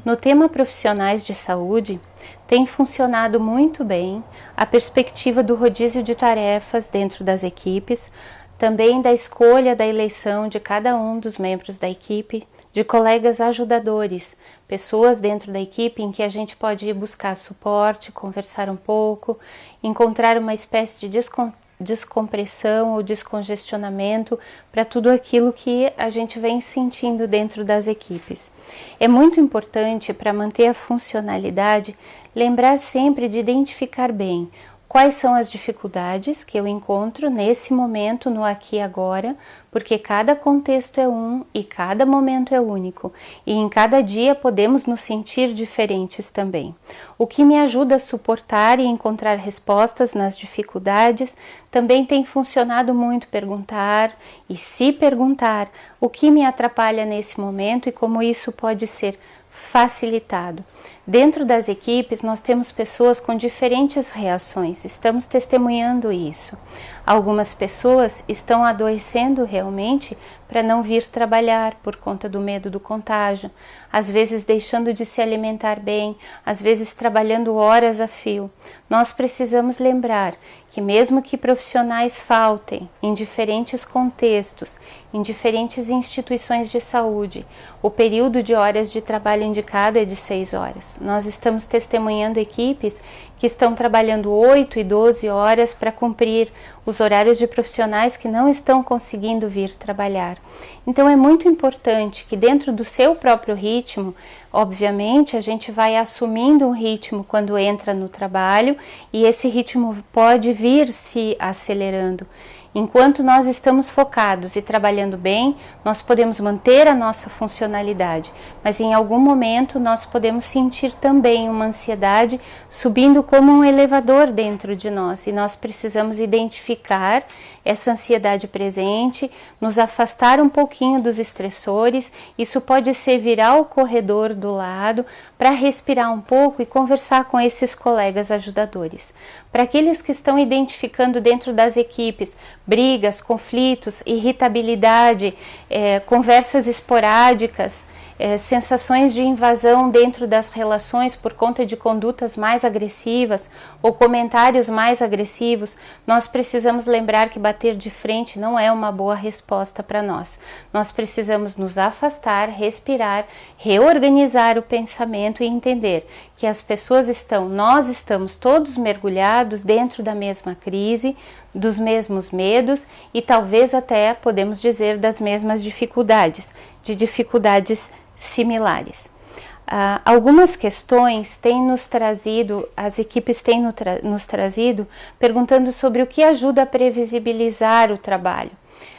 No tema profissionais de saúde, tem funcionado muito bem a perspectiva do rodízio de tarefas dentro das equipes, também da escolha da eleição de cada um dos membros da equipe, de colegas ajudadores, pessoas dentro da equipe em que a gente pode ir buscar suporte, conversar um pouco, encontrar uma espécie de descompressão ou descongestionamento para tudo aquilo que a gente vem sentindo dentro das equipes. É muito importante, para manter a funcionalidade, lembrar sempre de identificar bem quais são as dificuldades que eu encontro nesse momento, no aqui e agora, porque cada contexto é um e cada momento é único, e em cada dia podemos nos sentir diferentes também. O que me ajuda a suportar e encontrar respostas nas dificuldades também tem funcionado muito perguntar e se perguntar o que me atrapalha nesse momento e como isso pode ser facilitado. Dentro das equipes nós temos pessoas com diferentes reações, estamos testemunhando isso. Algumas pessoas estão adoecendo realmente para não vir trabalhar por conta do medo do contágio, às vezes deixando de se alimentar bem, às vezes trabalhando horas a fio. Nós precisamos lembrar que mesmo que profissionais faltem em diferentes contextos, em diferentes instituições de saúde, o período de horas de trabalho indicado é de 6 horas. Nós estamos testemunhando equipes que estão trabalhando 8 e 12 horas para cumprir os horários de profissionais que não estão conseguindo vir trabalhar. Então é muito importante que dentro do seu próprio ritmo, obviamente a gente vai assumindo um ritmo quando entra no trabalho e esse ritmo pode vir se acelerando. Enquanto nós estamos focados e trabalhando bem, nós podemos manter a nossa funcionalidade, mas em algum momento nós podemos sentir também uma ansiedade subindo como um elevador dentro de nós e nós precisamos identificar essa ansiedade presente, nos afastar um pouquinho dos estressores. Isso pode ser virar o corredor do lado para respirar um pouco e conversar com esses colegas ajudadores. Para aqueles que estão identificando dentro das equipes brigas, conflitos, irritabilidade, conversas esporádicas, sensações de invasão dentro das relações por conta de condutas mais agressivas ou comentários mais agressivos, nós precisamos lembrar que bater de frente não é uma boa resposta para nós. Nós precisamos nos afastar, respirar, reorganizar o pensamento e entender que as pessoas nós estamos todos mergulhados dentro da mesma crise, dos mesmos medos e talvez até podemos dizer das mesmas dificuldades, de dificuldades similares. Algumas questões têm nos trazido, as equipes têm nos trazido, perguntando sobre o que ajuda a previsibilizar o trabalho.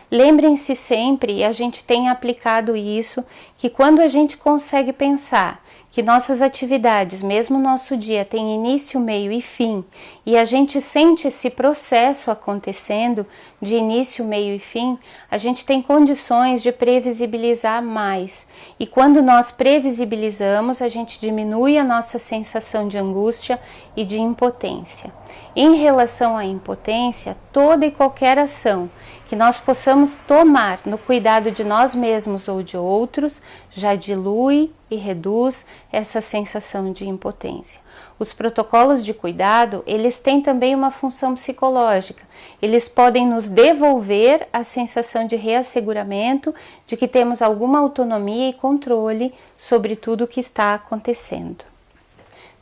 Lembrem-se sempre, e a gente tem aplicado isso, que quando a gente consegue pensar que nossas atividades, mesmo nosso dia, tem início, meio e fim, e a gente sente esse processo acontecendo de início, meio e fim, a gente tem condições de previsibilizar mais. E quando nós previsibilizamos, a gente diminui a nossa sensação de angústia e de impotência. Em relação à impotência, toda e qualquer ação que nós possamos tomar no cuidado de nós mesmos ou de outros, já dilui e reduz essa sensação de impotência. Os protocolos de cuidado, eles têm também uma função psicológica. Eles podem nos devolver a sensação de reasseguramento de que temos alguma autonomia e controle sobre tudo o que está acontecendo.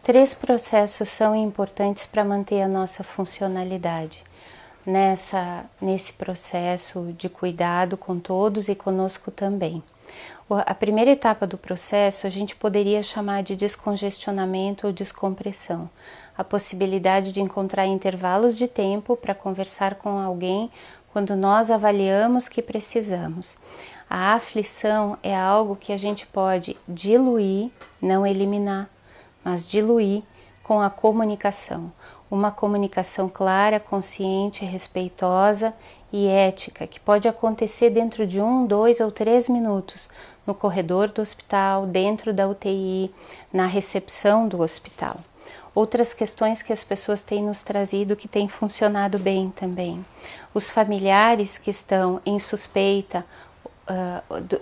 3 processos são importantes para manter a nossa funcionalidade. Nesse processo de cuidado com todos e conosco também. A primeira etapa do processo a gente poderia chamar de descongestionamento ou descompressão. A possibilidade de encontrar intervalos de tempo para conversar com alguém quando nós avaliamos que precisamos. A aflição é algo que a gente pode diluir, não eliminar, mas diluir com a comunicação. Uma comunicação clara, consciente, respeitosa e ética, que pode acontecer dentro de 1, 2 ou 3 minutos, no corredor do hospital, dentro da UTI, na recepção do hospital. Outras questões que as pessoas têm nos trazido que têm funcionado bem também. Os familiares que estão em suspeita,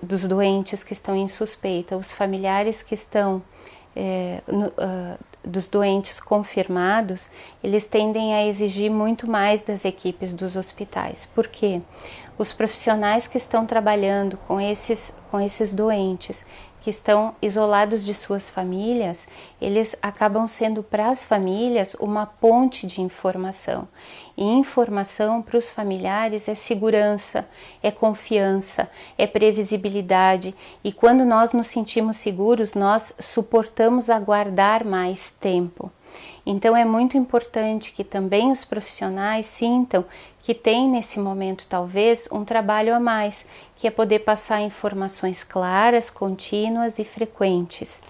dos doentes que estão em suspeita, os familiares que estão dos doentes confirmados, eles tendem a exigir muito mais das equipes dos hospitais. Por quê? Os profissionais que estão trabalhando com esses doentes, que estão isolados de suas famílias, eles acabam sendo para as famílias uma ponte de informação. E informação para os familiares é segurança, é confiança, é previsibilidade. E quando nós nos sentimos seguros, nós suportamos aguardar mais tempo. Então é muito importante que também os profissionais sintam que tem nesse momento talvez um trabalho a mais, que é poder passar informações claras, contínuas e frequentes.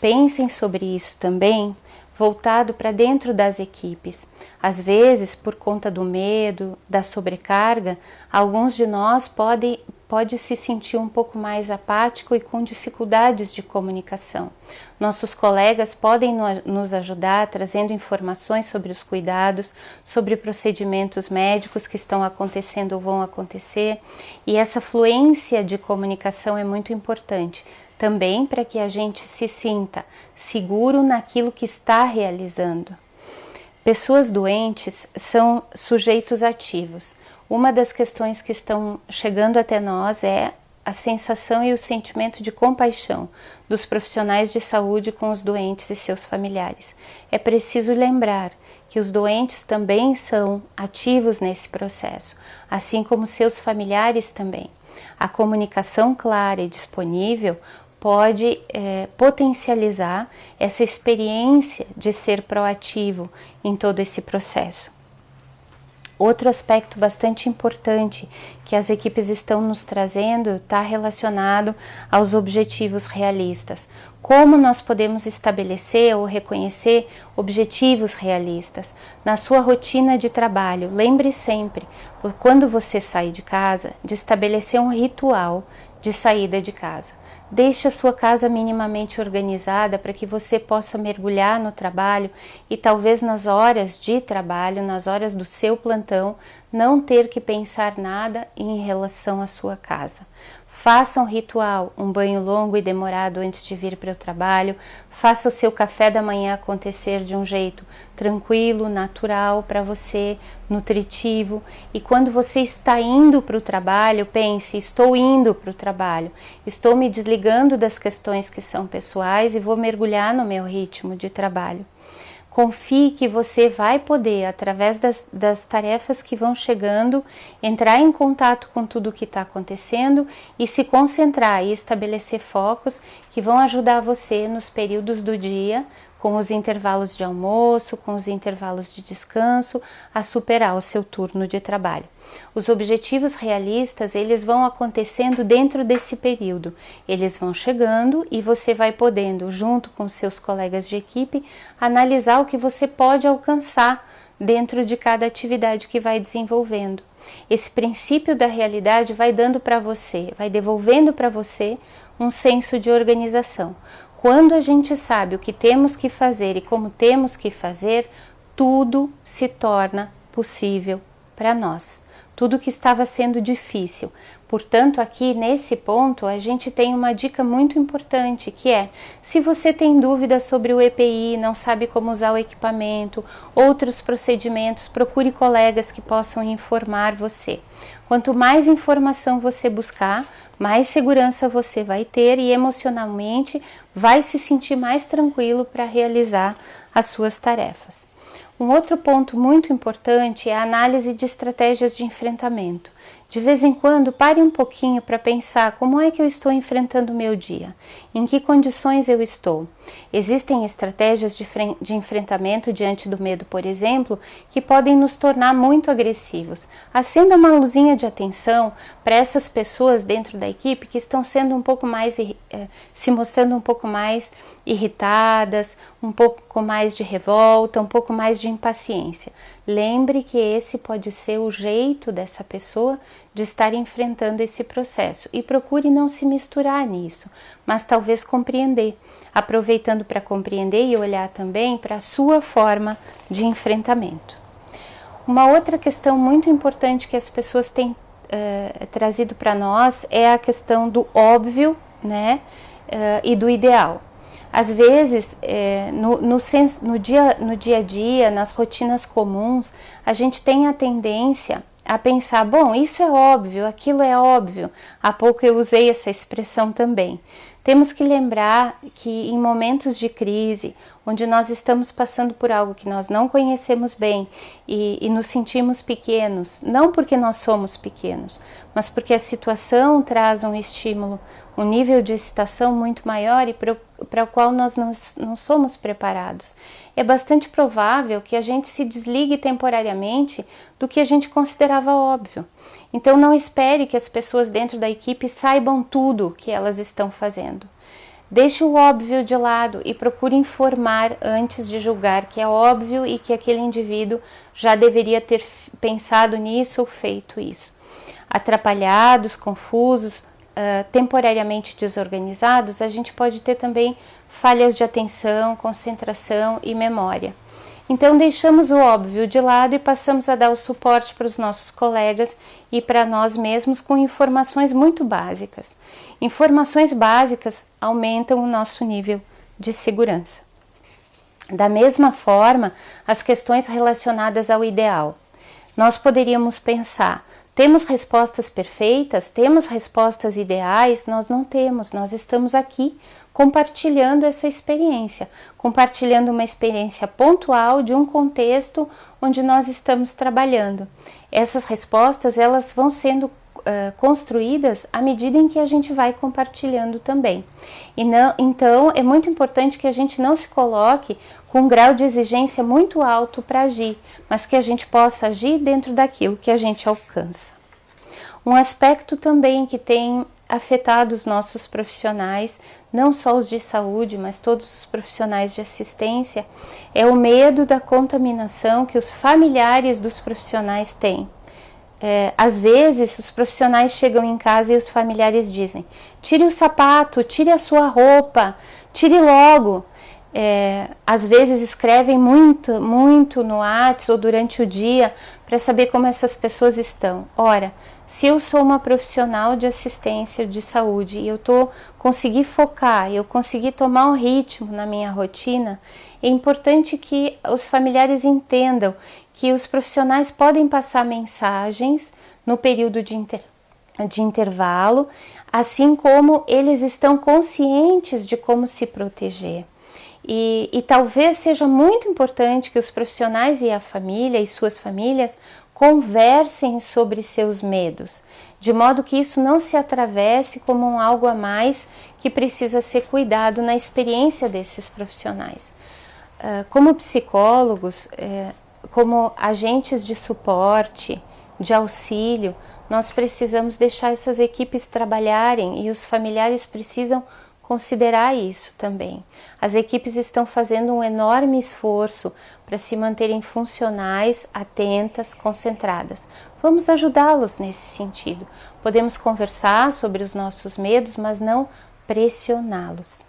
Pensem sobre isso também, voltado para dentro das equipes. Às vezes, por conta do medo, da sobrecarga, alguns de nós pode se sentir um pouco mais apático e com dificuldades de comunicação. Nossos colegas podem nos ajudar trazendo informações sobre os cuidados, sobre procedimentos médicos que estão acontecendo ou vão acontecer, e essa fluência de comunicação é muito importante, também para que a gente se sinta seguro naquilo que está realizando. Pessoas doentes são sujeitos ativos. Uma das questões que estão chegando até nós é a sensação e o sentimento de compaixão dos profissionais de saúde com os doentes e seus familiares. É preciso lembrar que os doentes também são ativos nesse processo, assim como seus familiares também. A comunicação clara e disponível pode potencializar essa experiência de ser proativo em todo esse processo. Outro aspecto bastante importante que as equipes estão nos trazendo está relacionado aos objetivos realistas. Como nós podemos estabelecer ou reconhecer objetivos realistas na sua rotina de trabalho? Lembre sempre, quando você sai de casa, de estabelecer um ritual de saída de casa. Deixe a sua casa minimamente organizada para que você possa mergulhar no trabalho e talvez nas horas de trabalho, nas horas do seu plantão, não ter que pensar nada em relação à sua casa. Faça um ritual, um banho longo e demorado antes de vir para o trabalho, faça o seu café da manhã acontecer de um jeito tranquilo, natural para você, nutritivo. E quando você está indo para o trabalho, pense, estou indo para o trabalho, estou me desligando das questões que são pessoais e vou mergulhar no meu ritmo de trabalho. Confie que você vai poder, através das tarefas que vão chegando, entrar em contato com tudo o que está acontecendo e se concentrar e estabelecer focos que vão ajudar você nos períodos do dia, com os intervalos de almoço, com os intervalos de descanso, a superar o seu turno de trabalho. Os objetivos realistas, eles vão acontecendo dentro desse período. Eles vão chegando e você vai podendo, junto com seus colegas de equipe, analisar o que você pode alcançar dentro de cada atividade que vai desenvolvendo. Esse princípio da realidade vai dando para você, vai devolvendo para você um senso de organização. Quando a gente sabe o que temos que fazer e como temos que fazer, tudo se torna possível para nós. Tudo que estava sendo difícil. Portanto, aqui nesse ponto, a gente tem uma dica muito importante, que é, se você tem dúvidas sobre o EPI, não sabe como usar o equipamento, outros procedimentos, procure colegas que possam informar você. Quanto mais informação você buscar, mais segurança você vai ter e emocionalmente vai se sentir mais tranquilo para realizar as suas tarefas. Um outro ponto muito importante é a análise de estratégias de enfrentamento. De vez em quando, pare um pouquinho para pensar como é que eu estou enfrentando o meu dia, em que condições eu estou. Existem estratégias de enfrentamento diante do medo, por exemplo, que podem nos tornar muito agressivos. Acenda uma luzinha de atenção para essas pessoas dentro da equipe que estão sendo um pouco mais, se mostrando um pouco mais irritadas, um pouco mais de revolta, um pouco mais de impaciência. lembre que esse pode ser o jeito dessa pessoa de estar enfrentando esse processo e procure não se misturar nisso, mas talvez compreender, aproveitando para compreender e olhar também para a sua forma de enfrentamento. Uma outra questão muito importante que as pessoas têm trazido para nós é a questão do óbvio, né, e do ideal. Às vezes, no dia a dia, nas rotinas comuns, a gente tem a tendência a pensar, bom, isso é óbvio, aquilo é óbvio. Há pouco eu usei essa expressão também. Temos que lembrar que em momentos de crise, onde nós estamos passando por algo que nós não conhecemos bem e nos sentimos pequenos, não porque nós somos pequenos, mas porque a situação traz um estímulo, um nível de excitação muito maior e para o qual nós não somos preparados. É bastante provável que a gente se desligue temporariamente do que a gente considerava óbvio. Então não espere que as pessoas dentro da equipe saibam tudo que elas estão fazendo. Deixe o óbvio de lado e procure informar antes de julgar que é óbvio e que aquele indivíduo já deveria ter pensado nisso ou feito isso. Atrapalhados, confusos, temporariamente desorganizados, a gente pode ter também falhas de atenção, concentração e memória. Então deixamos o óbvio de lado e passamos a dar o suporte para os nossos colegas e para nós mesmos com informações muito básicas. Informações básicas aumentam o nosso nível de segurança. Da mesma forma, as questões relacionadas ao ideal. Nós poderíamos pensar, temos respostas perfeitas? Temos respostas ideais? Nós não temos, nós estamos aqui compartilhando essa experiência, compartilhando uma experiência pontual de um contexto onde nós estamos trabalhando. Essas respostas, elas vão sendo construídas à medida em que a gente vai compartilhando também. Então, é muito importante que a gente não se coloque com um grau de exigência muito alto para agir, mas que a gente possa agir dentro daquilo que a gente alcança. Um aspecto também que tem afetado os nossos profissionais, não só os de saúde, mas todos os profissionais de assistência, é o medo da contaminação que os familiares dos profissionais têm. Às vezes, os profissionais chegam em casa e os familiares dizem, tire o sapato, tire a sua roupa, tire logo. Às vezes escrevem muito no WhatsApp ou durante o dia para saber como essas pessoas estão. Ora, se eu sou uma profissional de assistência de saúde e eu consegui focar, eu consegui tomar um ritmo na minha rotina, é importante que os familiares entendam que os profissionais podem passar mensagens no período de intervalo, assim como eles estão conscientes de como se proteger. E talvez seja muito importante que os profissionais e a família e suas famílias conversem sobre seus medos, de modo que isso não se atravesse como um algo a mais que precisa ser cuidado na experiência desses profissionais. Como psicólogos, como agentes de suporte, de auxílio, nós precisamos deixar essas equipes trabalharem e os familiares precisam considerar isso também. As equipes estão fazendo um enorme esforço para se manterem funcionais, atentas, concentradas. Vamos ajudá-los nesse sentido. Podemos conversar sobre os nossos medos, mas não pressioná-los.